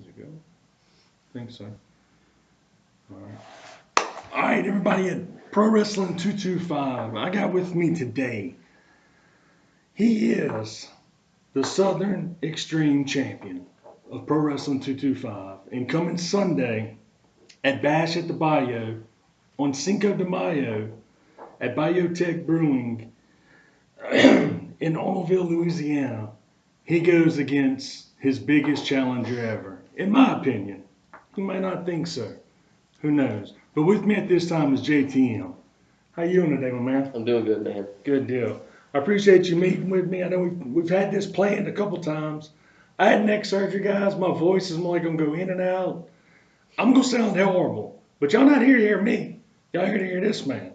Is it go? I think so. All right, everybody at Pro Wrestling 225. I got with me today. He is the Southern Extreme Champion of Pro Wrestling 225. And coming Sunday at Bash at the Bayou on Cinco de Mayo at Biotech Brewing in Oroville, Louisiana, he goes against his biggest challenger ever. In my opinion. You might not think so. Who knows? But with me at this time is JTM. How you doing today, my man? I'm doing good, man. Good deal. I appreciate you meeting with me. I know we've had this planned a couple times. I had neck surgery, guys. My voice is more gonna go in and out. I'm gonna sound horrible, but y'all not here to hear me. Y'all here to hear this man.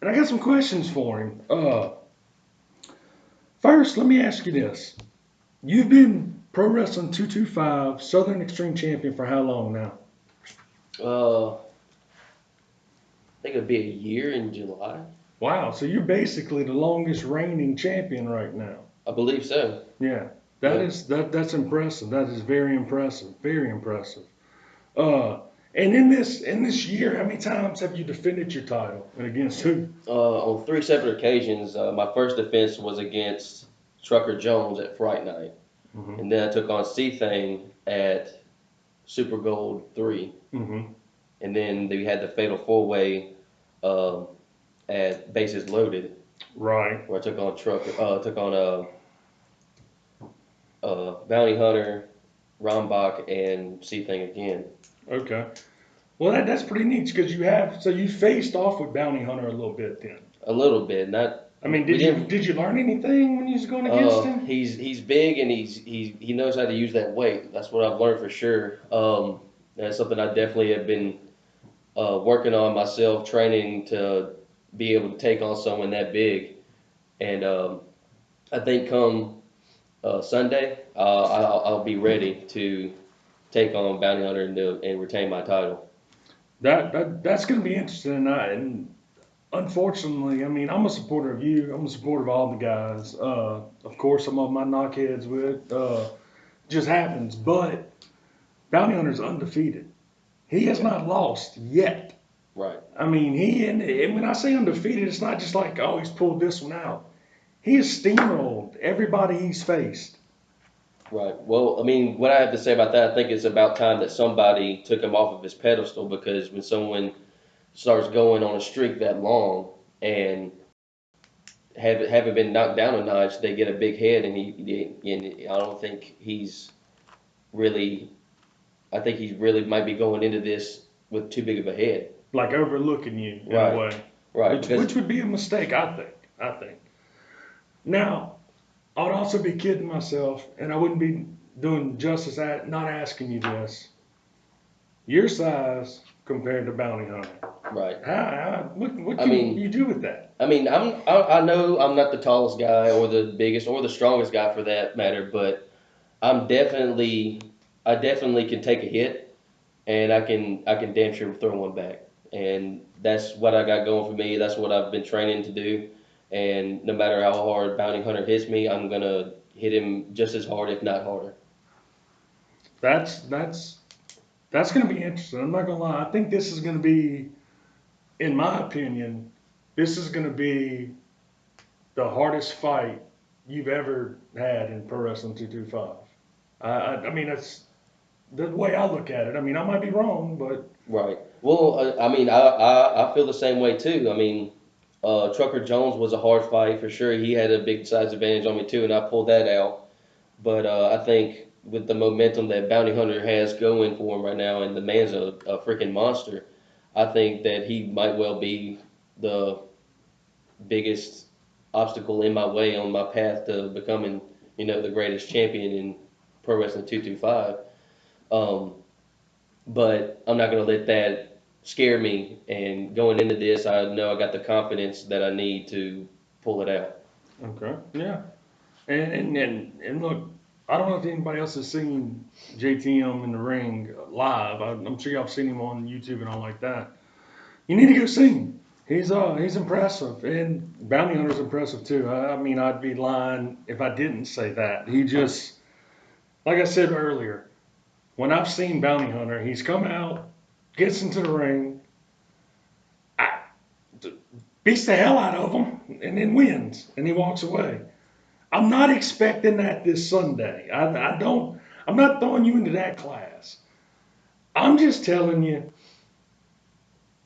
And I got some questions for him. First, let me ask you this: You've been Pro Wrestling 225 Southern Extreme Champion for how long now? I think it'll be a year in July. Wow, so you're basically the longest reigning champion right now. I believe so. Yeah, Yeah. that's impressive. That is very impressive. Very impressive. Uh, and in this year, how many times have you defended your title and against who? On three separate occasions, my first defense was against Trucker Jones at Fright Night, Mm-hmm. and then I took on C-Thing at Super Gold 3, Mm-hmm. and then we had the Fatal 4-Way at Bases Loaded, Right. where I took on Bounty Hunter, Rombach, and C-Thing again. Okay. Well, that's pretty neat because you faced off with Bounty Hunter a little bit then. A little bit, not I mean, we did you didn't. did you learn anything when you was going against him? He's big and he knows how to use that weight. That's what I've learned for sure. That's something I definitely have been working on myself, training to be able to take on someone that big. And I think come Sunday, I'll be ready to take on Bounty Hunter and retain my title. That's going to be interesting. And unfortunately, I mean, I'm a supporter of you. I'm a supporter of all the guys. Of course, some of my knockheads with just happens, but Bounty Hunter's undefeated. He has Yeah. not lost yet. Right. I mean, and when I say undefeated, it's not just like, oh, he's pulled this one out. He has steamrolled everybody he's faced. Right. Well, I mean, what I have to say about that, I think it's about time that somebody took him off of his pedestal, because when someone starts going on a streak that long and haven't been knocked down a notch, they get a big head, and and I don't think he's really. I think he really might be going into this with too big of a head. Like overlooking you in a Right. way, Right. which would be a mistake, I think. Now, I would also be kidding myself, and I wouldn't be doing justice at not asking you this. Your size compared to Bounty Hunter. Right. What I can mean, you do with that? I mean, I know I'm not the tallest guy or the biggest or the strongest guy for that matter, but I'm definitely I definitely can take a hit, and I can damn sure throw one back. And that's what I got going for me. That's what I've been training to do. And no matter how hard Bounty Hunter hits me, I'm gonna hit him just as hard, if not harder. That's that's that's going to be interesting. I'm not going to lie. I think this is going to be, in my opinion, this is going to be the hardest fight you've ever had in Pro Wrestling 225. I mean, that's the way I look at it. I mean, I might be wrong, but Right. Well, I mean, I feel the same way too. I mean, Trucker Jones was a hard fight for sure. He had a big size advantage on me too, and I pulled that out. But I think with the momentum that Bounty Hunter has going for him right now, and the man's a freaking monster, I think that he might well be the biggest obstacle in my way on my path to becoming, the greatest champion in Pro Wrestling 225. Um, but I'm not going to let that scare me. And going into this, I know I got the confidence that I need to pull it out. okay, yeah. And look, I don't know if anybody else has seen JTM in the ring live. I'm sure y'all have seen him on YouTube and all like that. You need to go see him. He's impressive, and Bounty Hunter's impressive too. I mean, I'd be lying if I didn't say that. He just, like I said earlier, when I've seen Bounty Hunter, he's come out, gets into the ring, I, beats the hell out of him, and then wins, and he walks away. I'm not expecting that this Sunday. I don't. I'm not throwing you into that class. I'm just telling you,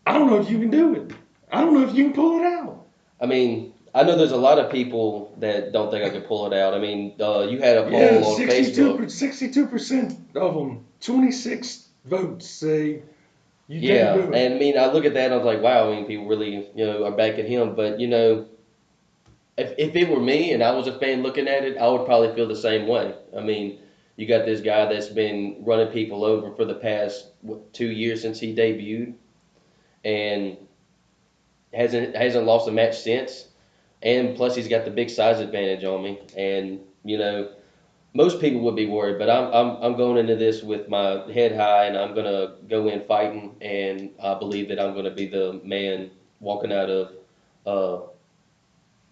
I don't know if you can do it. I don't know if you can pull it out. I mean, I know there's a lot of people that don't think I could pull it out. I mean, you had a Yeah, poll on Facebook. 62% of them, 26 votes say you can't Yeah, do it. and I mean, I look at that and I was like, wow. I mean, people really, are backing him. But if it were me and I was a fan looking at it, I would probably feel the same way. I mean, you got this guy that's been running people over for the past 2 years since he debuted, and hasn't lost a match since. And plus, he's got the big size advantage on me. And most people would be worried, but I'm going into this with my head high, and I'm gonna go in fighting, and I believe that I'm gonna be the man walking out of uh,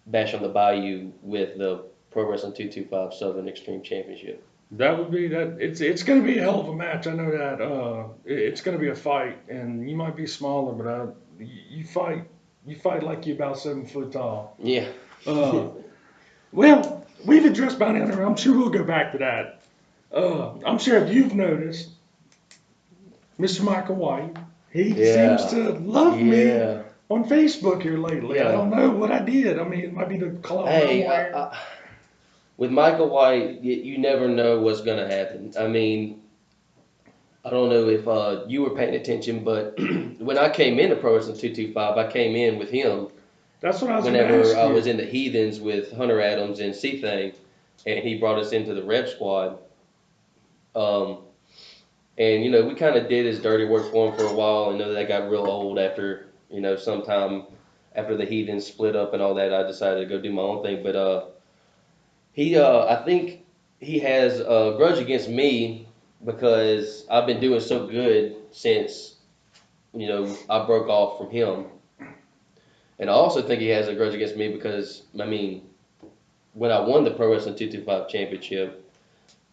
Bash on the Bayou with the Pro Wrestling 225 Southern Extreme Championship. That would be that. It's going to be a hell of a match. I know that. It's going to be a fight, and you might be smaller, but you fight. You fight like you're about 7 foot tall. Yeah. Uh, well, we've addressed Bounty Hunter. I'm sure we'll go back to that. I'm sure if you've noticed, Mr. Michael White, he seems Yeah. to love me Yeah. on Facebook here lately. I Yeah. don't know what I did. I mean, it might be the cologne I'm Hey, wearing. with Michael White, you never know what's gonna happen. I mean, I don't know if you were paying attention, but when I came into Pro Wrestling 225, I came in with him That's what I was going to whenever ask I was you. in the Heathens with Hunter Adams and C-Thing, and he brought us into the Rep Squad. Um, and, we kind of did his dirty work for him for a while. I know that got real old after, sometime after the Heathens split up and all that, I decided to go do my own thing. But I think he has a grudge against me because I've been doing so good since, I broke off from him. And I also think he has a grudge against me because, I mean, when I won the Pro Wrestling 225 championship,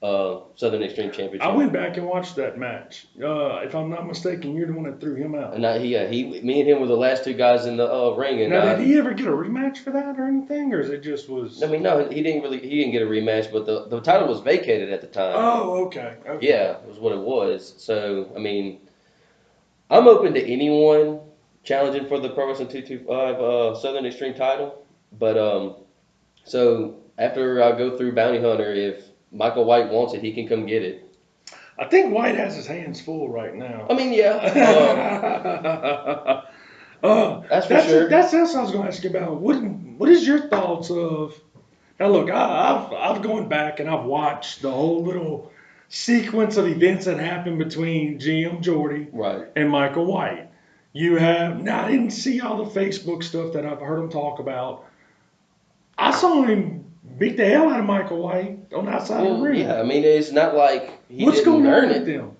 Southern Extreme I Championship, went back and watched that match. If I'm not mistaken, you're the one that threw him out. and me and him were the last two guys in the ring, and Now, did he ever get a rematch for that or anything, or is it just was? I mean, no, he didn't get a rematch, but the title was vacated at the time. Oh, okay, okay. Yeah, was what it was. So, I mean, I'm open to anyone challenging for the Pro Wrestling 225 Southern Extreme title, but so after I go through Bounty Hunter, if Michael White wants it, he can come get it. I think White has his hands full right now. I mean, yeah, that's for sure. That's what I was going to ask you about. What is your thoughts of? Now, look, I've gone back and I've watched the whole little sequence of events that happened between GM Jordy Right. and Michael White. You have now. I didn't see all the Facebook stuff that I've heard him talk about. I saw him beat the hell out of Michael White on the outside of the Well, ring. yeah, I mean, it's not like he What's didn't going on earn with it. them?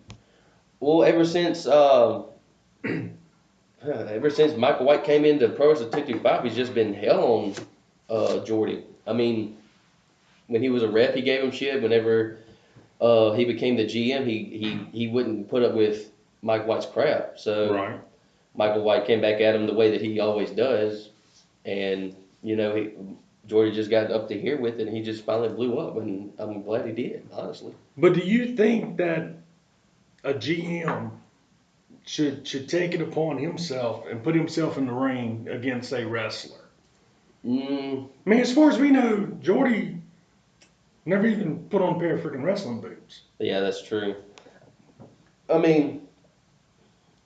Well, ever since Michael White came into Pro Wrestling 225, he's just been hell on Jordy. I mean, when he was a rep, he gave him shit. Whenever he became the GM, he wouldn't put up with Mike White's crap. So Right. Michael White came back at him the way that he always does, and Jordy just got up to here with it, and he just finally blew up, and I'm glad he did, honestly. But do you think that a GM should take it upon himself and put himself in the ring against a wrestler? Mm, I mean, as far as we know, Jordy never even put on a pair of freaking wrestling boots. yeah, that's true. I mean,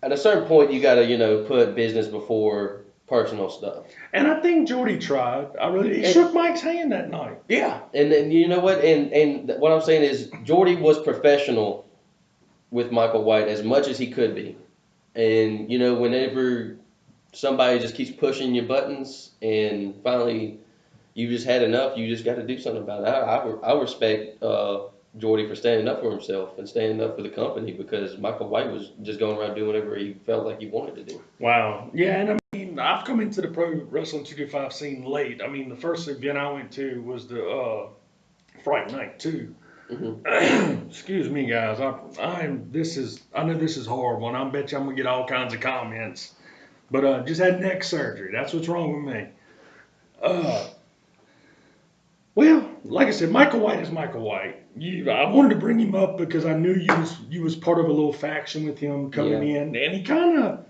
at a certain point, you got to put business before personal stuff. And I think Jordy tried. He shook Mike's hand that night. Yeah, and then you know what? And what I'm saying is, Jordy was professional with Michael White as much as he could be. And whenever somebody just keeps pushing your buttons, and finally you just had enough, you just got to do something about it. I respect Jordy for standing up for himself and standing up for the company, because Michael White was just going around doing whatever he felt like he wanted to do. Wow. Yeah, and I mean, I've come into the Pro Wrestling 225 scene late. I mean, the first event I went to was the Fright Night 2. Excuse me, guys. I know this is horrible, and I bet you I'm gonna get all kinds of comments. But just had neck surgery. That's what's wrong with me. Uh, well, like I said, Michael White is Michael White. I wanted to bring him up because I knew you was part of a little faction with him coming in, and he kind of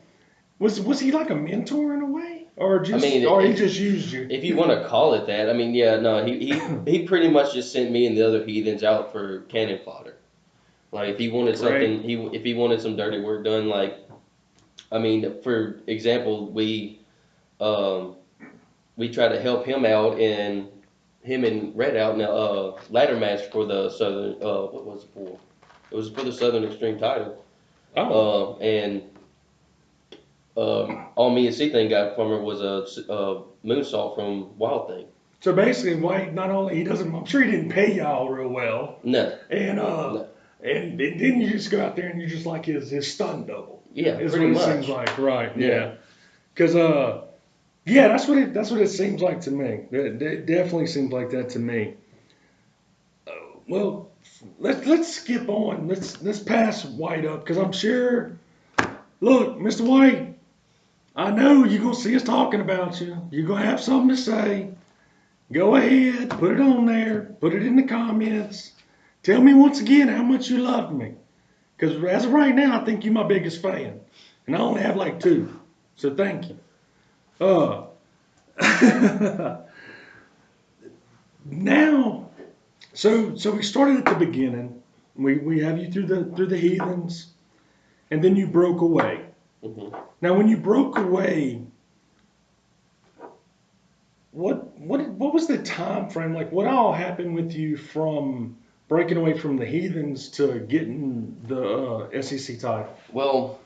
was he like a mentor in a way, or I just mean, or he just used you? if you want to call it that, I mean, yeah, no, he pretty much just sent me and the other heathens out for cannon fodder. Like if he wanted something, if he wanted some dirty work done, like I mean, for example, um, we tried to help him out in him and Red out in a ladder match for the Southern. What was it for? It was for the Southern Extreme title. And all me and C Thing got from her was a moonsault from Wild Thing. So basically, White not only he doesn't, I'm sure he didn't pay y'all real well. No. And No. and then you just go out there and you just like his stunt double. Yeah, is pretty what much. It seems like, right? Yeah. Because yeah, that's what it seems like to me. It definitely seems like that to me. Well, let's skip on. Let's pass White up because I'm sure. Look, Mr. White, I know you're gonna see us talking about you. You're gonna have something to say. Go ahead, put it on there. Put it in the comments. Tell me once again how much you love me. Because as of right now, I think you're my biggest fan, and I only have like 2. So thank you. Now, so we started at the beginning. We have you through the heathens, and then you broke away. Mm-hmm. Now, when you broke away, what was the time frame? Like, what all happened with you from breaking away from the heathens to getting the SEC title? Well,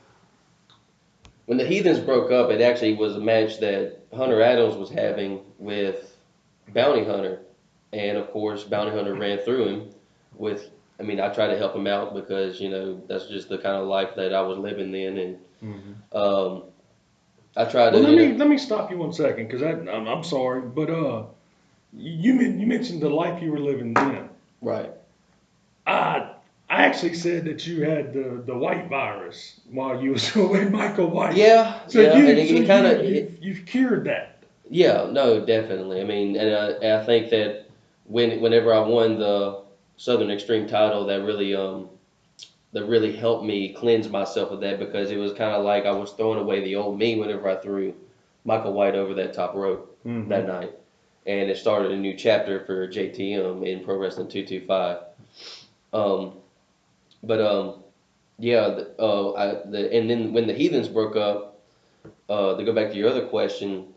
when the Heathens broke up, it actually was a match that Hunter Adams was having with Bounty Hunter, and of course, Bounty Hunter ran through him. I mean, I tried to help him out because that's just the kind of life that I was living then, and um, I tried to. Well, let me stop you 1 second because I'm sorry, but you mentioned the life you were living then. Right. I actually said that you had the white virus while you was with Michael White. Yeah. So yeah, and it kind of you've cured that. Yeah, no, definitely. I mean, and I think that whenever I won the Southern Extreme title, that really helped me cleanse myself of that because it was kind of like I was throwing away the old me whenever I threw Michael White over that top rope that night, and it started a new chapter for JTM in Pro Wrestling 225. But yeah, and then when the Heathens broke up, to go back to your other question.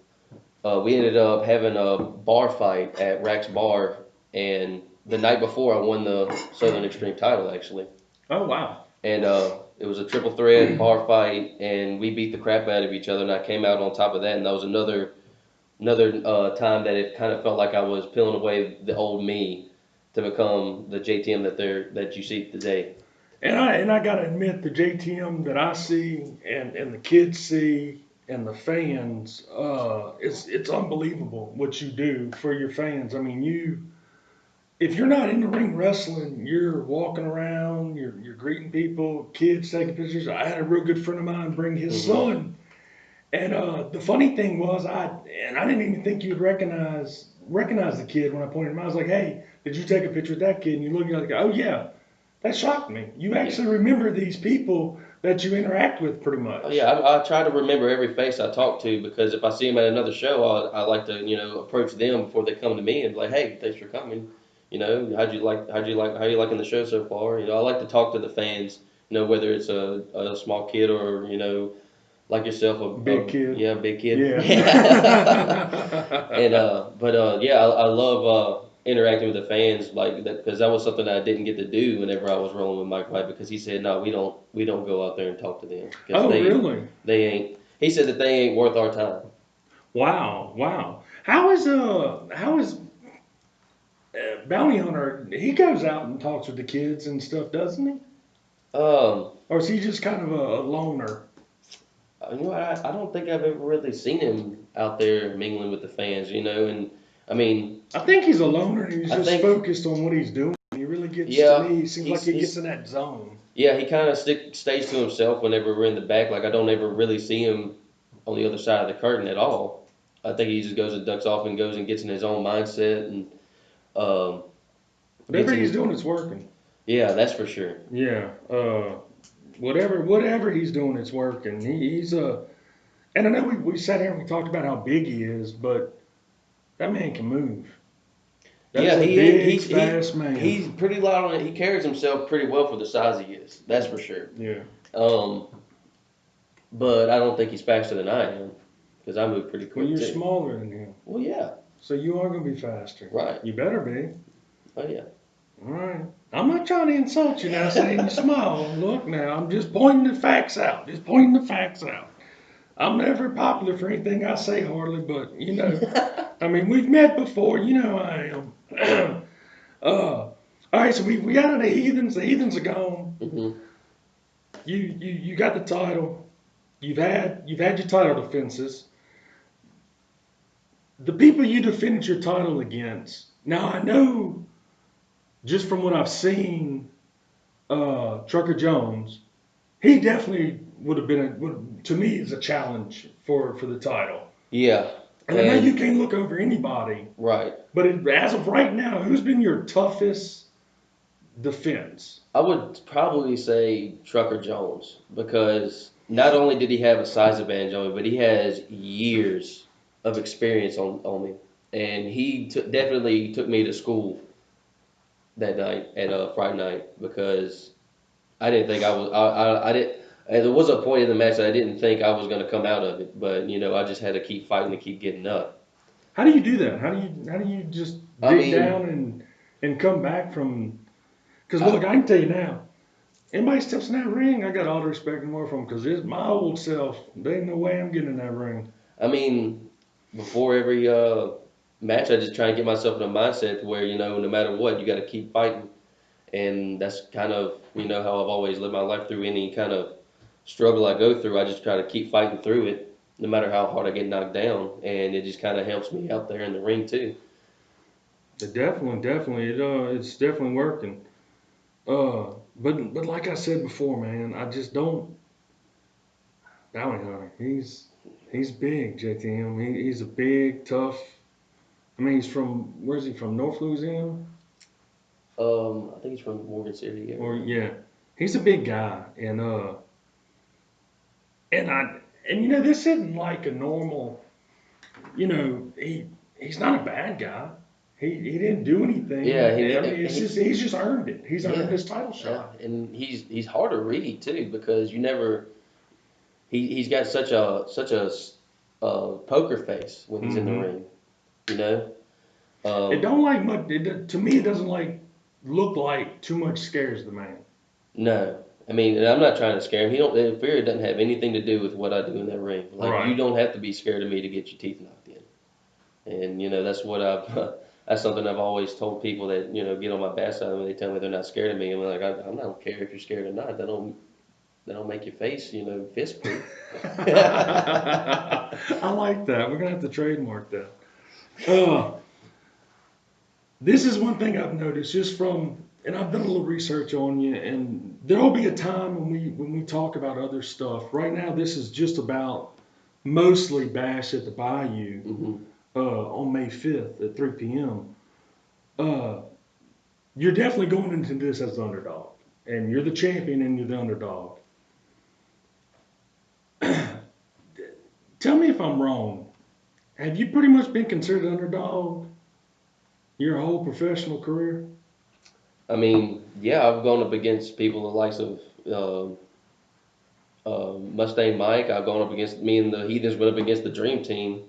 We ended up having a bar fight at Rack's Bar, and the night before I won the Southern Extreme title, actually. Oh, wow. And it was a triple threat bar fight, and we beat the crap out of each other, and I came out on top of that, and that was another time that it kind of felt like I was peeling away the old me to become the JTM that you see today. And I gotta admit, the JTM that I see and the kids see and the fans, it's unbelievable what you do for your fans. I mean, if you're not in the ring wrestling, you're walking around, you're greeting people, kids taking pictures. I had a real good friend of mine bring his son, and the funny thing was, I didn't even think you'd recognize the kid when I pointed him out. I was like, hey, did you take a picture with that kid? And you look at like, oh yeah. That shocked me. You actually remember these people that you interact with pretty much. Oh, yeah, I try to remember every face I talk to because if I see them at another show, I like to approach them before they come to me and be like, hey, thanks for coming. How you liking the show so far? I like to talk to the fans. Whether it's a small kid or like yourself, a big kid. Yeah, big kid. Yeah. And yeah, I love interacting with the fans like that because that was something I didn't get to do whenever I was rolling with Mike White because he said no, we don't go out there and talk to them. Oh, really? They ain't. He said that they ain't worth our time. Wow. How is Bounty Hunter? He goes out and talks with the kids and stuff, doesn't he? Or is he just kind of a loner? I don't think I've ever really seen him out there mingling with the fans. And I mean, I think he's a loner and he's just focused on what he's doing. He really gets to Yeah, me. It seems like he gets he's in that zone. yeah, he kind of stays to himself whenever we're in the back. Like I don't ever really see him on the other side of the curtain at all. I think he just goes and ducks off and goes and gets in his own mindset and um, gets Whatever he's in. doing, it's working. Yeah, that's for sure. Yeah. Whatever he's doing, it's working. He's and I know we sat here and we talked about how big he is, but that man can move. That is Yeah, a he is. big, fast man. He's pretty loud on it. He carries himself pretty well for the size he is. That's for sure. Yeah. Um, but I don't think he's faster than I am because I move pretty Well, quick you're too. smaller than him, Well, yeah, so you are gonna be faster. right. You better be. Oh yeah. All right. I'm not trying to insult you now, saying you small. Look now, I'm just pointing the facts out. Just pointing the facts out. I'm never popular for anything I say, hardly, but I mean, we've met before. You know I am. All right, so we out of the heathens. The heathens are gone. hmm You got the title. You've had your title defenses. The people you defended your title against. Now I know just from what I've seen, Trucker Jones, he definitely would have been to me is a challenge for the title. Yeah, And I know you and can't look over anybody, right. but as of right now, who's been your toughest defense? I would probably say Trucker Jones because not only did he have a size advantage on me, but he has years of experience on me, and he definitely took me to school that night at Friday night because I didn't think I was I didn't. There was a point in the match that I didn't think I was going to come out of it, but I just had to keep fighting to keep getting up. How do you do that? How do you just I dig mean, down and come back from? Because I, look, I can tell you now, anybody steps in that ring, I got all the respect and more from because it's my old self. There ain't no way I'm getting in that ring. I mean, before every match, I just try and get myself in a mindset where no matter what, you got to keep fighting, and that's kind of how I've always lived my life through any kind of struggle I go through. I just try to keep fighting through it, no matter how hard I get knocked down, and it just kind of helps me out there in the ring too. It's definitely working. But like I said before, man, I just don't. Bounty Hunter, he's big, JTM. He's a big, tough. I mean, he's from where's he from? North Louisiana, I think he's from Morgan City or area. yeah, he's a big guy, and this isn't like a normal. He's not a bad guy. He didn't do anything. Yeah, I mean, he's just earned it. He's earned yeah, his title yeah, shot. and he's hard to read too because you never he's got such a poker face when he's in the Hmm. ring, you know. It Um, don't like much. To me, it doesn't look like too much scares the man. no, I mean, and I'm not trying to scare him. He don't fear doesn't have anything to do with what I do in that ring. Like you Right. don't have to be scared of me to get your teeth knocked in, and that's what I've. That's something I've always told people that get on my bad side when they tell me they're not scared of me. I'm like, I don't care if you're scared or not. That don't make your face fist proof. I like that. We're gonna have to trademark that. Uh, this is one thing I've noticed just from, and I've done a little research on you, and there'll be a time when we talk about other stuff. Right now, this is just about mostly Bash at the Bayou hmm on May 5th at 3 p.m. Uh, you're definitely going into this as the underdog, and you're the champion and you're the underdog. Tell me if I'm wrong. Have you pretty much been considered underdog your whole professional career? I mean, yeah, I've gone up against people the likes of Mustang Mike. I've gone up against me and the Heathens went up against the Dream Team,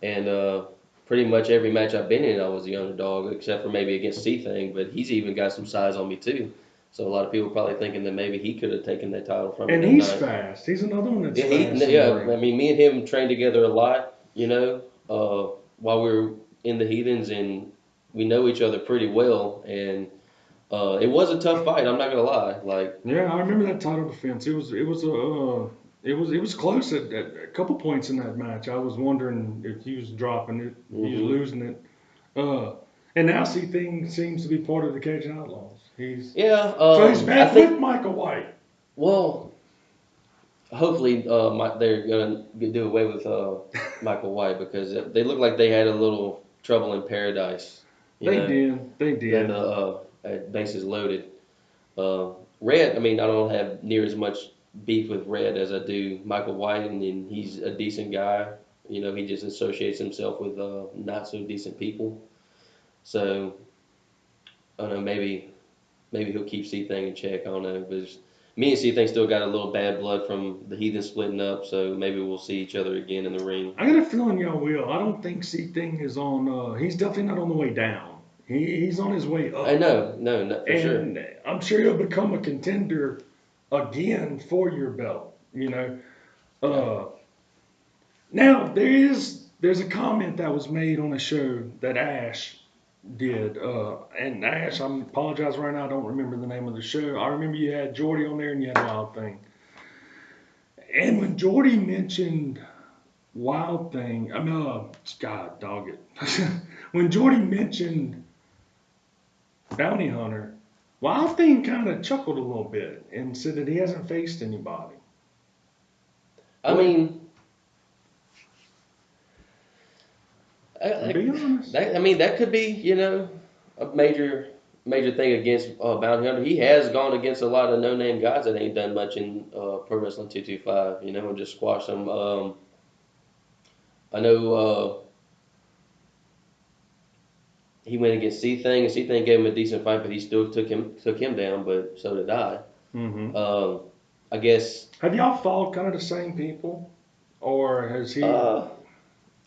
and pretty much every match I've been in, I was the underdog, except for maybe against C Thing. But he's even got some size on me too. So a lot of people probably thinking that maybe he could have taken that title from me And that he's night. fast. He's another one that's Yeah, fast in the yeah. I ring. mean, me and him trained together a lot, while we were in the Heathens, and we know each other pretty well. And it was a tough fight. I'm not gonna lie. Like, Yeah, I remember that title defense. It was close at a couple points in that match. I was wondering if he was dropping it, if he was hmm losing it. Uh, And now see thing seems to be part of the Cajun Outlaws. Yeah, So he's I back with think. Michael White. Well, hopefully, they're gonna do away with Michael White because they look like they had a little trouble in paradise. You They know, did. They then did. the bases loaded. Red, I mean, I don't have near as much beef with Red as I do Michael White, and then he's a decent guy. You know, he just associates himself with not so decent people. So I don't know, maybe he'll keep C Thing in check. I don't know, but me and C Thing still got a little bad blood from the Heathen splitting up, so maybe we'll see each other again in the ring. I got a feeling y'all will. I don't think C Thing is on. He's definitely not on the way down. He's on his way I up, know, no, not for sure. and I'm sure he'll become a contender again for your belt. You know. Yeah. Uh, Now there's a comment that was made on a show that Ash did, and Ash, I apologize right now, I don't remember the name of the show. I remember you had Jordy on there and you had Wild Thing. And when Jordy mentioned Wild Thing, I mean, God, dog it. When Jordy mentioned Bounty Hunter, Wild Thing kind of chuckled a little bit and said that he hasn't faced anybody. I What? mean, I, Be honest. I mean that could be, you know, a major thing against Bounty Hunter. He has gone against a lot of no name guys that ain't done much in Pro Wrestling 225. You know, and just squash them. I know he went against C Thing, and C Thing gave him a decent fight, but he still took him down. But so did I. Mm-hmm. I guess. Have y'all followed kind of the same people? Or has he? Uh,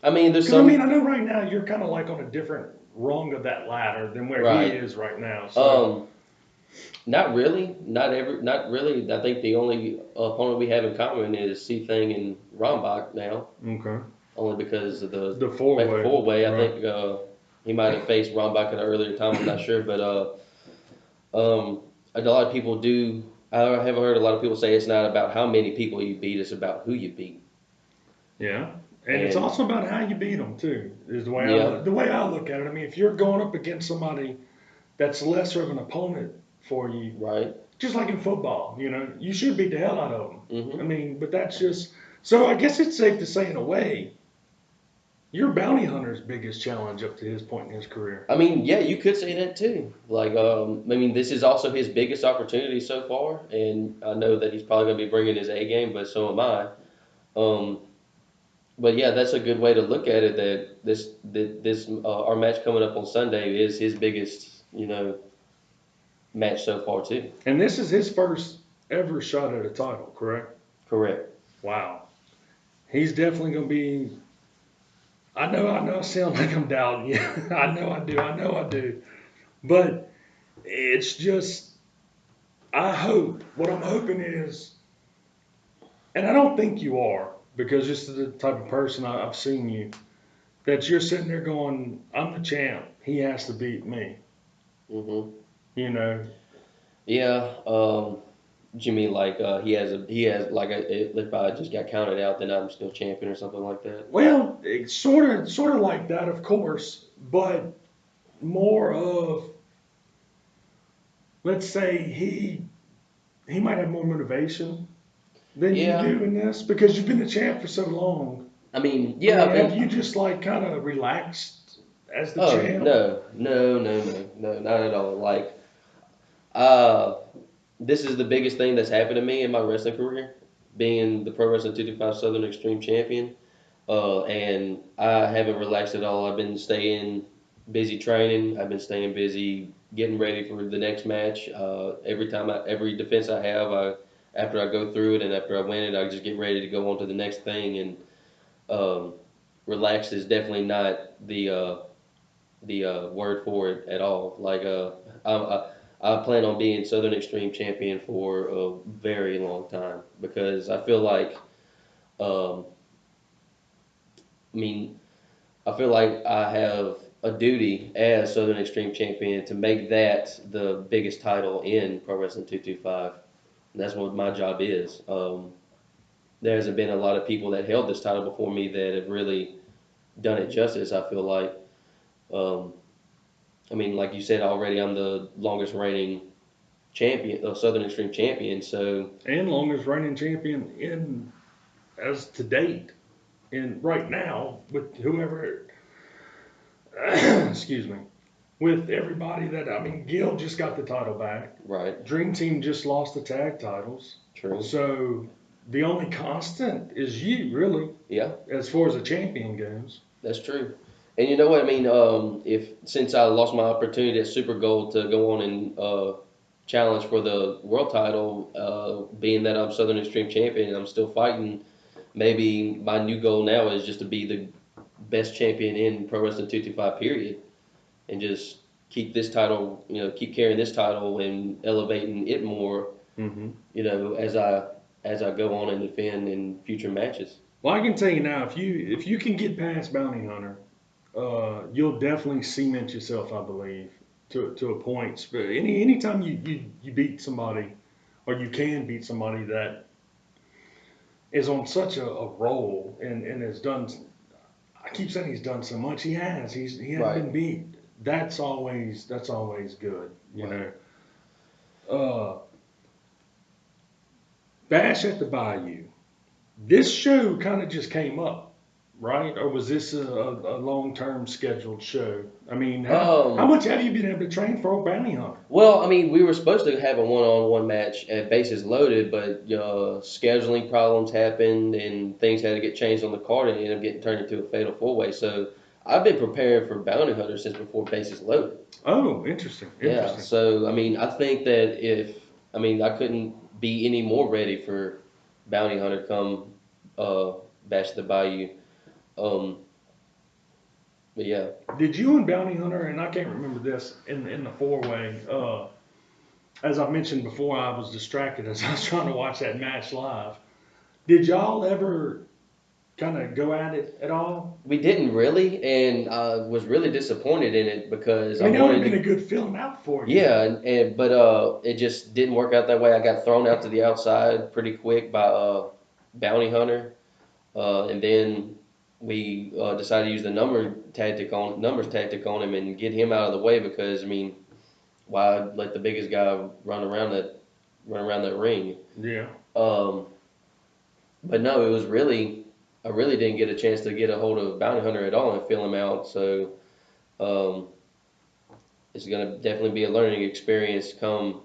I mean, there's Because I mean, some I know right now you're kind of like on a different rung of that ladder than where he right. is right now. So Um, Not really. Not really. I think the only opponent we have in common is C Thing and Rombach now, okay, only because of the four the way, four way. I right? think he might have faced Rombach at an earlier time. I'm not sure, but a lot of people do. I have heard a lot of people say it's not about how many people you beat; it's about who you beat. Yeah, and it's And also about how you beat them too. Is yeah, the way I look at it. I mean, if you're going up against somebody that's lesser of an opponent for you, right. just like in football, you know, you should beat the hell out of them. I Hmm. mean, but that's just so. I guess it's safe to say, in a way, you're Bounty Hunter's biggest challenge up to his point in his career. I mean, yeah, you could say that too. Like, I mean, this is also his biggest opportunity so far, and I know that he's probably going to be bringing his A game, but so am I. Um, but yeah, that's a good way to look at it. That our match coming up on Sunday is his biggest, you know, match so far too. And this is his first ever shot at a title, correct? Correct. Wow. He's definitely going to be. I know, I sound like I'm doubting you. I know I do. But it's just, what I'm hoping is, and I don't think you are, because just the type of person I've seen you, that you're sitting there going, I'm the champ. He has to beat me. Hmm. You know, Yeah. Do you mean like he has like if I just got counted out, then I'm still champion or something like that? well, it's sort of like that, of course, but more of, let's say he might have more motivation than you Yeah. do in this because you've been the champ for so long. I mean, I yeah. mean, I've have been. you just like kind of relaxed as the Oh champ? no, no, no, no, no, not at all. Like, uh, this is the biggest thing that's happened to me in my wrestling career, being the Pro Wrestling 225 Southern Extreme Champion. And I haven't relaxed at all. I've been staying busy training. I've been staying busy getting ready for the next match. Every defense I have, after I go through it and after I win it, I just get ready to go on to the next thing. And um, relaxed is definitely not the word for it at all. Like I plan on being Southern Extreme Champion for a very long time because I feel like um, I mean I feel like I have a duty as Southern Extreme Champion to make that the biggest title in Pro Wrestling 225. And that's what my job is. There hasn't been a lot of people that held this title before me that have really done it justice. I feel like. Um, I mean, like you said already, I'm the longest reigning champion, Southern Extreme champion. So And longest reigning champion in as to date. And right now, with whoever, excuse me, with everybody that, I mean, Gil just got the title back. right, Dream Team just lost the tag titles. true, So the only constant is you, really, yeah, as far as a champion goes. that's true. And you know what I mean? If since I lost my opportunity at Super Gold to go on and challenge for the world title, being that I'm Southern Extreme champion and I'm still fighting, maybe my new goal now is just to be the best champion in Pro Wrestling 225 period, and just keep this title, keep carrying this title and elevating it more, Mm-hmm. as I go on and defend in future matches. Well, I can tell you now, if you can get past Bounty Hunter, you'll definitely cement yourself, I believe, to a point. But anytime you beat somebody, or you can beat somebody that is on such a roll and has done. I keep saying he's done so much. He has. He hasn't Right, been beat. That's always good. You right. know. Bash at the Bayou. This show kind of just came up, right? Or was this a long term scheduled show? I mean, how Um, much have you been able to train for a bounty hunter? well, I mean, we were supposed to have a one-on-one match at Bases Loaded, but scheduling problems happened and things had to get changed on the card, and it ended up getting turned into a fatal four-way. So I've been preparing for Bounty Hunter since before Bases Loaded. Oh, interesting, Yeah. interesting. So I mean, I think that I couldn't be any more ready for Bounty Hunter come uh, Bash the Bayou. Um, but yeah. Did you and Bounty Hunter, and I can't remember this in the four way. As I mentioned before, I was distracted as I was trying to watch that match live. Did y'all ever kind of go at it at all? We didn't really, and I was really disappointed in it because I I mean, that would have wanted been a to. good film out for you. Yeah, but it just didn't work out that way. I got thrown out to the outside pretty quick by Bounty Hunter, and then we decided to use the numbers tactic on him and get him out of the way because I mean, why let the biggest guy run around that ring? Yeah. Um, but no, it was really I really didn't get a chance to get a hold of Bounty Hunter at all and feel him out. So. Um, it's going to definitely be a learning experience come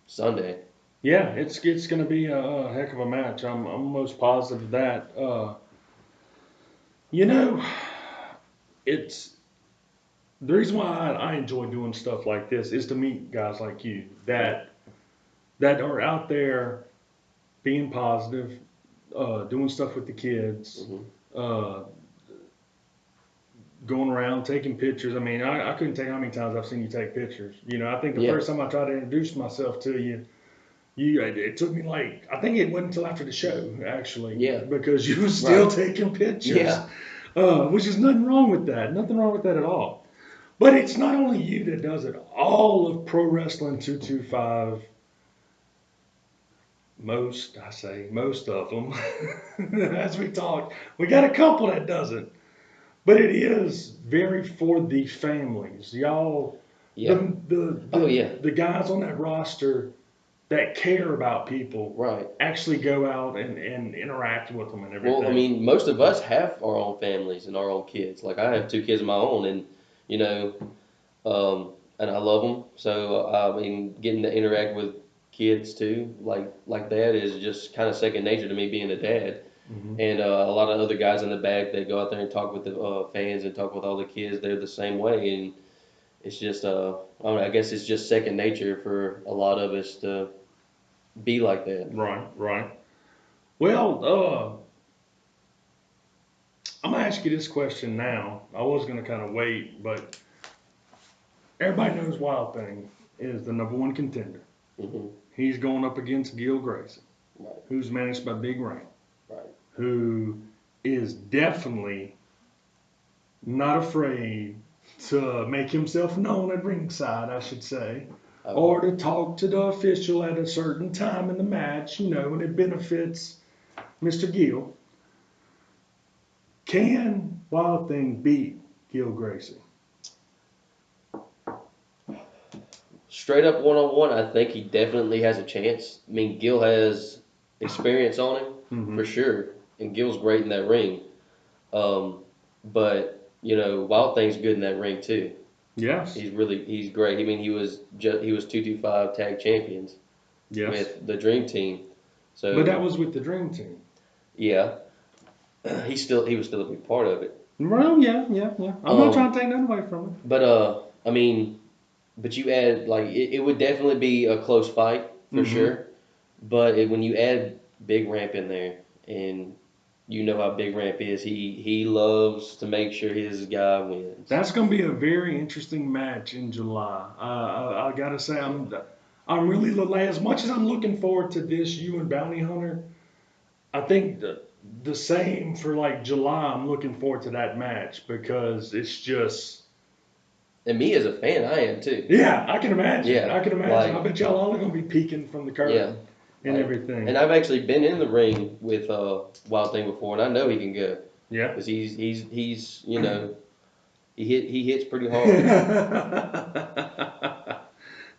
Sunday. Yeah, it's going to be a heck of a match. I'm almost positive of that. You know, it's the reason why I enjoy doing stuff like this is to meet guys like you Right. that are out there being positive, doing stuff with the kids, Hmm. uh, going around taking pictures. I mean, I couldn't tell you how many times I've seen you take pictures. You know, I think the Yeah. first time I tried to introduce myself to you, it took me like I think it wasn't until after the show actually Yeah. because you were still Right. taking pictures, Yeah. which is nothing wrong with that. Nothing wrong with that at all. But it's not only you that does it. All of Pro Wrestling 225, most of them, as we talk, we got a couple that doesn't. But it is very for the families. Y'all, the, Yeah. the, Oh the, yeah. the guys on that roster that care about people Right. actually go out and interact with them and Well, I everything. mean, most of us have our own families and our own kids. Like I have two kids of my own, and you know, and I love them. So I mean, getting to interact with kids too, like that, is just kind of second nature to me being a dad. Hmm. And a lot of other guys in the back that go out there and talk with the fans and talk with all the kids, they're the same way. And it's just, I don't know, I guess it's just second nature for a lot of us to be like that. Right, right. Well, I'm gonna ask you this question now. I was gonna kind of wait, but everybody knows Wild Thing is the number one contender. Hmm. He's going up against Gil Gracie, Right, who's managed by Big Ramp, right. who is definitely not afraid to make himself known at ringside, I should say, Oh, or to talk to the official at a certain time in the match, and it benefits Mr. Gil. Can Wild Thing beat Gil Gracie? straight up one-on-one, I think he definitely has a chance. I mean, Gil has experience on him for sure, and Gil's great in that ring. But Wild Thing's good in that ring too. Yes. He's great. I mean, he was 225 tag champions with the Dream Team. So, but that was with the Dream Team. Yeah, he was still a big part of it. Well, yeah. I'm not trying to take nothing away from it. But I mean, but you add like it would definitely be a close fight for sure. But when you add Big Ramp in there, and you know how Big Ramp is, he loves to make sure his guy wins. That's going to be a very interesting match in July. I gotta say, I'm really, as much as I'm looking forward to this, you and Bounty Hunter, I think the same for like July. I'm looking forward to that match because it's just. And me as a fan, I am too. Yeah, I can imagine. Yeah, I can imagine. I bet y'all all are going to be peeking from the curtain and everything. And I've actually been in the ring with Wild Thing before, and I know he can go. Yeah. Because he's he hits pretty hard.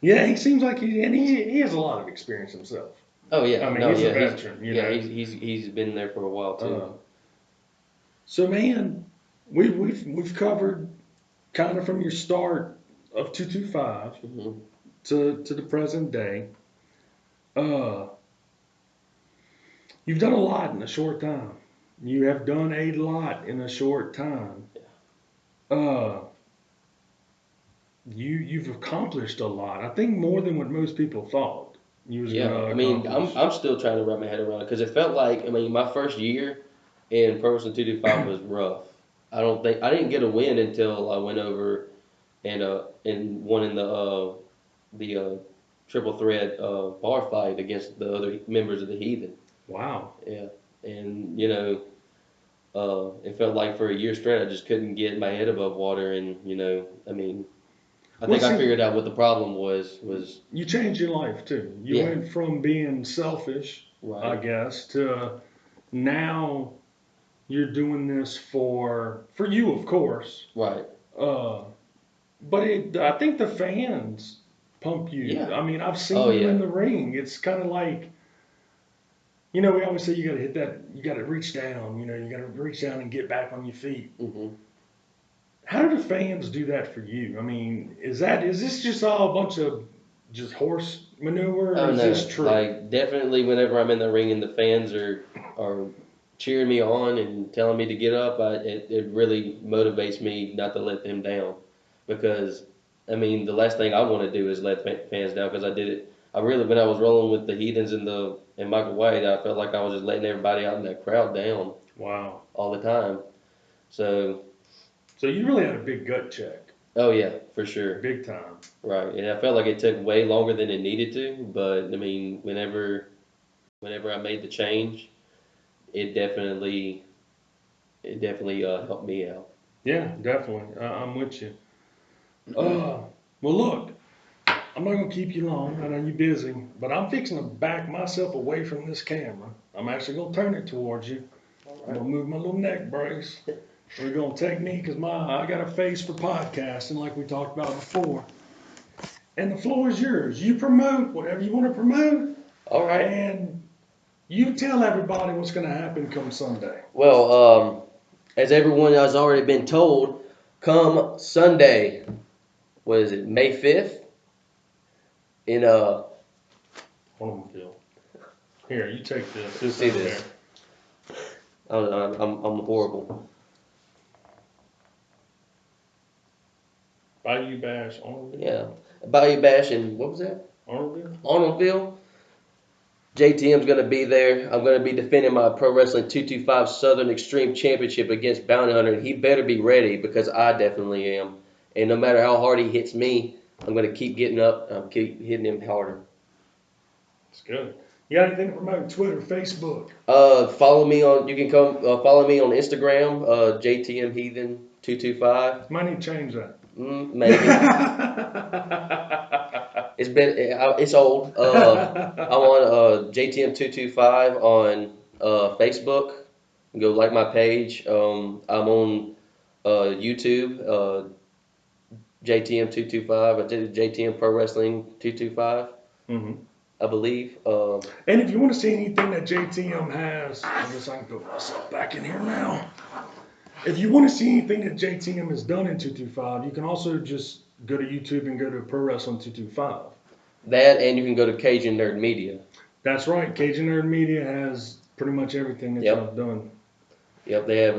Yeah, he seems like he has a lot of experience himself. Oh yeah, I mean he's a veteran. He's been there for a while too. So man, we've covered kind of from your start of 225 to the present day. You've done a lot in a short time. You have done a lot in a short time. You've accomplished a lot. I think more than what most people thought you was gonna accomplish. I'm still trying to wrap my head around it because it felt like my first year in Pro Wrestling 225 was rough. I didn't get a win until I went over and won in the triple threat bar fight against the other members of the Heathen. Wow. Yeah, and it felt like for a year straight I just couldn't get my head above water, and I figured out what the problem was you changed your life too. You went from being selfish, I guess, to now you're doing this for you, of course. Right. But I think the fans pump you. Yeah. I mean, I've seen you in the ring. It's kind of like, we always say you got to hit that, you got to reach down. You got to reach down and get back on your feet. Mm-hmm. How do the fans do that for you? I mean, is this just all a bunch of just horse manure, or is this true? Like, definitely whenever I'm in the ring and the fans are cheering me on and telling me to get up, it really motivates me not to let them down. Because, the last thing I want to do is let fans down, because I did it. When I was rolling with the Heathens and Michael White, I felt like I was just letting everybody out in that crowd down. Wow. All the time. So you really had a big gut check. Oh yeah, for sure. Big time. Right, and I felt like it took way longer than it needed to, but whenever I made the change, it definitely helped me out. Yeah, definitely. I'm with you. Well, look, I'm not gonna keep you long. I know you're busy, but I'm fixing to back myself away from this camera. I'm actually gonna turn it towards you. I'm gonna move my little neck brace. We're gonna technique, because I got a face for podcasting, like we talked about before. And the floor is yours. You promote whatever you want to promote. All right. And you tell everybody what's gonna happen come Sunday. Well, as everyone has already been told, come Sunday, what is it, May 5th? In Hold on, Phil. Here, you take this. Let's see this. I'm horrible. Bayou Bash, Arnoldville? Yeah. Bayou Bash and what was that? Arnoldville. JTM's going to be there. I'm going to be defending my Pro Wrestling 225 Southern Extreme Championship against Bounty Hunter. And he better be ready, because I definitely am. And no matter how hard he hits me, I'm going to keep getting up and keep hitting him harder. That's good. You got anything to promote? Twitter, Facebook? Follow me on. You can follow me on Instagram. JTM Heathen 225. Might need to change that. Maybe. It's old. I'm on JTM 225 on Facebook. Go like my page. I'm on YouTube. JTM 225. I did JTM Pro Wrestling 225, Mm-hmm. I believe. And if you want to see anything that JTM has, I guess I can put myself back in here now. If you want to see anything that JTM has done in 225, you can also just go to YouTube and go to Pro Wrestling 225. That, and you can go to Cajun Nerd Media. That's right. Cajun Nerd Media has pretty much everything that Yep. y'all have done. Yep, they have.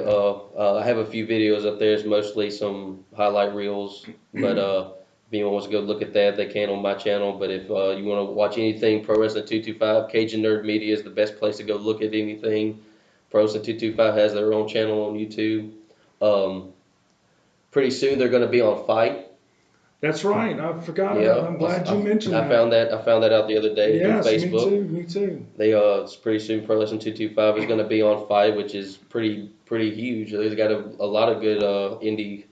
I have a few videos up there. It's mostly some highlight reels, but if anyone wants to go look at that, they can on my channel. But if you want to watch anything Pro Wrestling 225, Cajun Nerd Media is the best place to go look at anything. Pro Wrestling 225 has their own channel on YouTube. Pretty soon they're going to be on Fight. That's right. I forgot about it. Yeah, I'm glad you mentioned I that. found that. I found that out the other day through Yes, Facebook. me too. They it's pretty soon. Pro Wrestling 225 is going to be on Fight, which is pretty huge. They've got a lot of good indie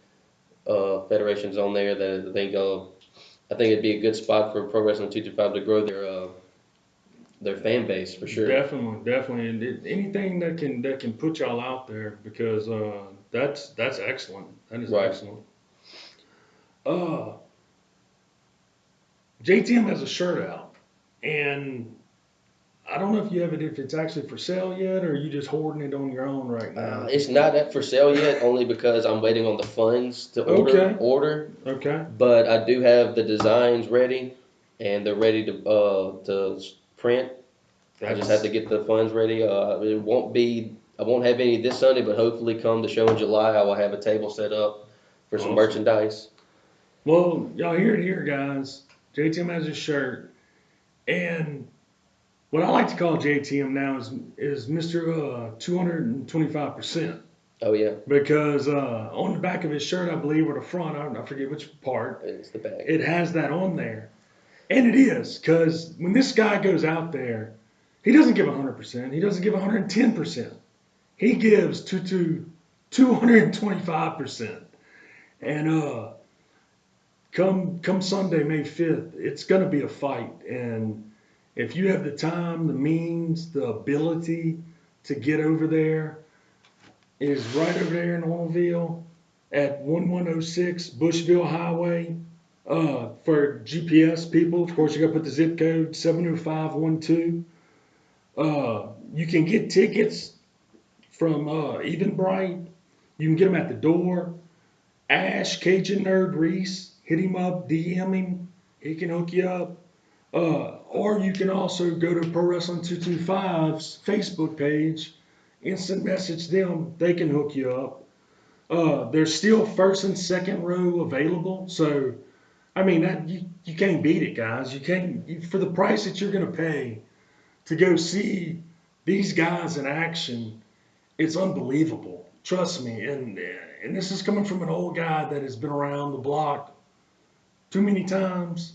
federations on there that I think it'd be a good spot for Pro Wrestling 225 to grow their fan base for sure. Definitely. And anything that can put y'all out there, because that's excellent. That is Right. excellent. JTM has a shirt out, and I don't know if you have it, if it's actually for sale yet, or are you just hoarding it on your own right now? It's not up for sale yet, only because I'm waiting on the funds to order. Okay. But I do have the designs ready, and they're ready to print. I just have to get the funds ready. It won't be. I won't have any this Sunday, but hopefully, come the show in July, I will have a table set up for some Awesome. merchandise. Well, y'all hear it here, guys. JTM has a shirt, and what I like to call JTM now is Mr. 225%. Oh yeah, Because on the back of his shirt, I believe, or the front, I forget which part, it's the bag. it has that on there. And it is, because when this guy goes out there, he doesn't give 100%. He doesn't give 110%. He gives 225%. And come Sunday, May 5th, it's going to be a fight. And if you have the time, the means, the ability to get over there, it is right over there in Oilville at 1106 Bushville Highway. For GPS people, of course, you got to put the zip code 70512. You can get tickets from Eventbrite. You can get them at the door. Ash, Cajun Nerd Reese, hit him up, DM him. He can hook you up. Or you can also go to Pro Wrestling 225's Facebook page, instant message them. They can hook you up. There's still first and second row available. So, I mean, you can't beat it, guys. You can't, for the price that you're going to pay to go see these guys in action, it's unbelievable. Trust me. And this is coming from an old guy that has been around the block too many times.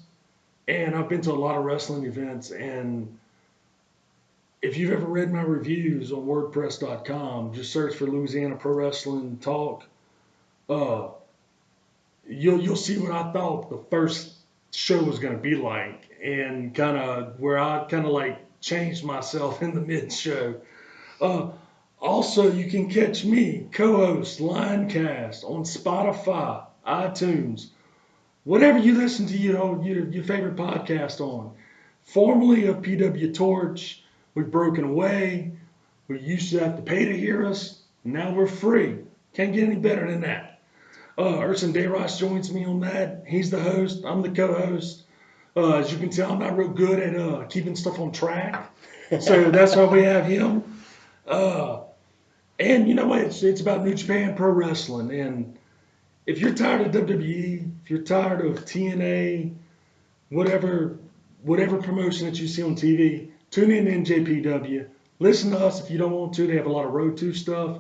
And I've been to a lot of wrestling events. And if you've ever read my reviews on WordPress.com, just search for Louisiana Pro Wrestling Talk. You'll see what I thought the first show was going to be like, and kind of where I kind of like changed myself in the mid-show. Also, you can catch me, co-host Linecast on Spotify, iTunes, whatever you listen to your favorite podcast on. Formerly of PW Torch, we've broken away. We used to have to pay to hear us. Now we're free. Can't get any better than that. Urson Dayross joins me on that. He's the host. I'm the co-host. As you can tell, I'm not real good at keeping stuff on track. So that's why we have him. And you know what? It's about New Japan Pro Wrestling. And if you're tired of WWE, if you're tired of TNA, whatever promotion that you see on TV, tune in to NJPW. Listen to us if you don't want to. They have a lot of Road to stuff.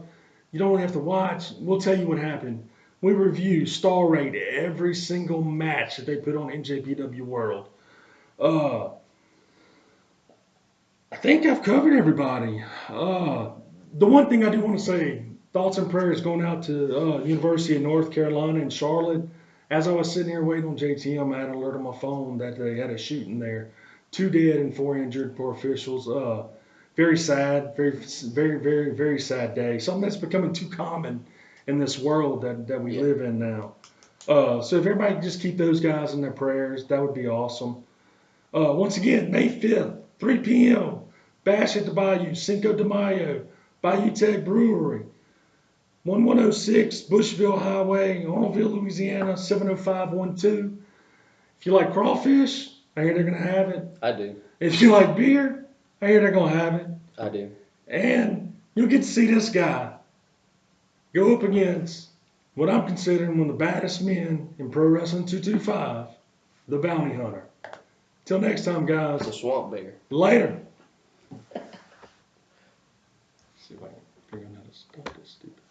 You don't have to watch. We'll tell you what happened. We review, star rate every single match that they put on NJPW World. I think I've covered everybody. The one thing I do want to say, thoughts and prayers going out to University of North Carolina in Charlotte. As I was sitting here waiting on JTM, I had an alert on my phone that they had a shooting there. 2 dead and 4 injured, poor officials. Very sad, very sad day. Something that's becoming too common in this world that we live in now. So if everybody could just keep those guys in their prayers, that would be awesome. Once again, May 5th, 3 p.m., Bash at the Bayou, Cinco de Mayo, Bayou Tech Brewery, 1106 Bushville Highway, Arnoldville, Louisiana, 70512. If you like crawfish, I hear they're going to have it. I do. If you like beer, I hear they're going to have it. I do. And you'll get to see this guy go up against what I'm considering one of the baddest men in Pro Wrestling 225, the Bounty Hunter. Till next time, guys. The Swamp Bear. Later. See if I can figure out how to stop this stupid.